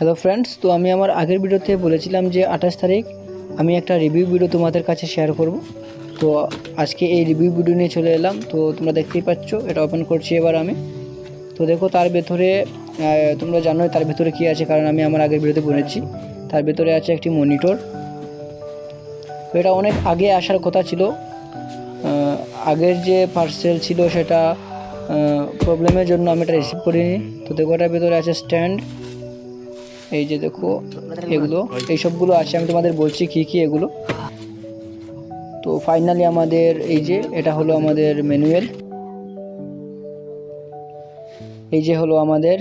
Hello friends, তো আমি আমার আগের ভিডিওতে বলেছিলাম যে 28 তারিখ আমি একটা রিভিউ ভিডিও তোমাদের কাছে শেয়ার করব। তো আজকে এই রিভিউ ভিডিও নিয়ে চলে এলাম। তো তোমরা দেখতেই পাচ্ছ, এটা ওপেন করছি এবার আমি। তো দেখো তার ভেতরে তোমরা জানোই তার ভেতরে কী আছে, কারণ আমি আমার আগের ভিডিওতে বলেছি। তার ভেতরে আছে একটি মনিটর। তো এটা অনেক আগে আসার কথা ছিল। আগের যে পার্সেল ছিল সেটা প্রবলেমের জন্য আমি এটা রিসিভ করিনি। তো দেখো এটার ভেতরে আছে স্ট্যান্ড, এই যে দেখো এগুলো, এই সবগুলো আছে। আমি তোমাদের বলছি কি কি এগুলো। তো ফাইনালি আমাদের এই যে এটা হলো আমাদের ম্যানুয়াল, এই যে হলো আমাদের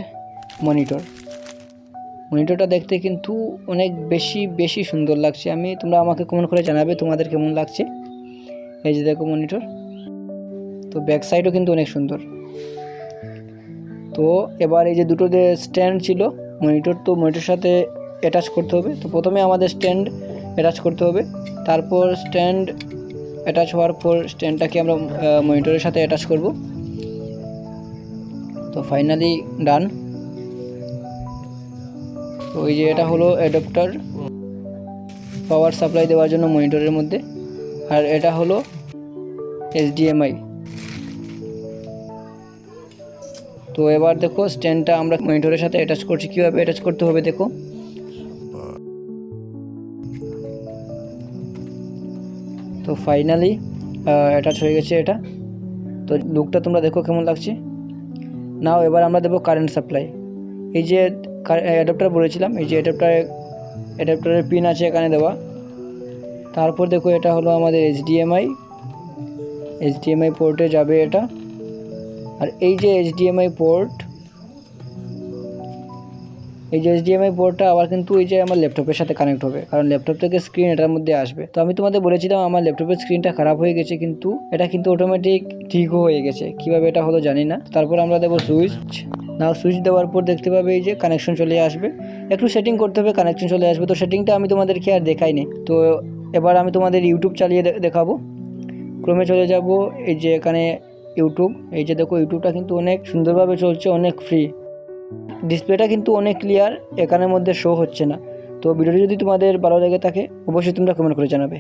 মনিটরটা দেখতে কিন্তু অনেক বেশি সুন্দর লাগছে। তোমরা আমাকে কমেন্ট করে জানাবে তোমাদের কেমন লাগছে। এই যে দেখো মনিটর, তো ব্যাক সাইডও কিন্তু অনেক সুন্দর। তো এবার এই যে দুটো যে স্ট্যান্ড ছিল মনিটর, তো মনিটরের সাথে অ্যাটাচ করতে হবে। তো প্রথমে আমাদের স্ট্যান্ড অ্যাটাচ করতে হবে, তারপর স্ট্যান্ড অ্যাটাচ হওয়ার পর স্ট্যান্ডটাকে আমরা মনিটরের সাথে অ্যাটাচ করব। তো ফাইনালি ডান। তো এই যে এটা হলো অ্যাডাপ্টার, পাওয়ার সাপ্লাই দেওয়ার জন্য মনিটরের মধ্যে, আর এটা হলো HDMI। তো এবার দেখো স্ট্যান্ডটা আমরা মনিটরের সাথে অ্যাটাচ করছি। কীভাবে অ্যাটাচ করতে হবে দেখো। তো ফাইনালি অ্যাটাচ হয়ে গেছে এটা। তো লুকটা তোমরা দেখো কেমন লাগছে। নাও এবার আমরা দেবো কারেন্ট সাপ্লাই। এই যে অ্যাডাপ্টার বলেছিলাম, এই যে অ্যাডাপ্টারের পিন আছে এখানে দেওয়া। তারপর দেখো এটা হলো আমাদের HDMI পোর্টে যাবে এটা। আর এই যে HDMI পোর্টটা আবার কিন্তু এই যে আমার ল্যাপটপের সাথে কানেক্ট হবে, কারণ ল্যাপটপ থেকে স্ক্রিন এটার মধ্যে আসবে। তো আমি তোমাদের বলেছিলাম আমার ল্যাপটপের স্ক্রিনটা খারাপ হয়ে গেছে, কিন্তু এটা কিন্তু অটোমেটিক ঠিকও হয়ে গেছে। কীভাবে এটা হলো জানি না। তারপর আমরা দেবো সুইচ দেওয়ার পর দেখতে পাবে এই যে কানেকশন চলে আসবে। একটু সেটিং করতে হবে, কানেকশন চলে আসবে। তো সেটিংটা আমি তোমাদেরকে আর দেখাইনি। তো এবার আমি তোমাদের ইউটিউব চালিয়ে দেখাবো। ক্রমে চলে যাব, এই যে এখানে ইউটিউব, এই যে দেখো ইউটিউবটা কিন্তু অনেক সুন্দরভাবে চলছে, অনেক ফ্রি। ডিসপ্লেটা কিন্তু অনেক ক্লিয়ার, এখানের মধ্যে শো হচ্ছে না। তো ভিডিওটি যদি তোমাদের ভালো লেগে থাকে অবশ্যই তোমরা কমেন্ট করে জানাবে।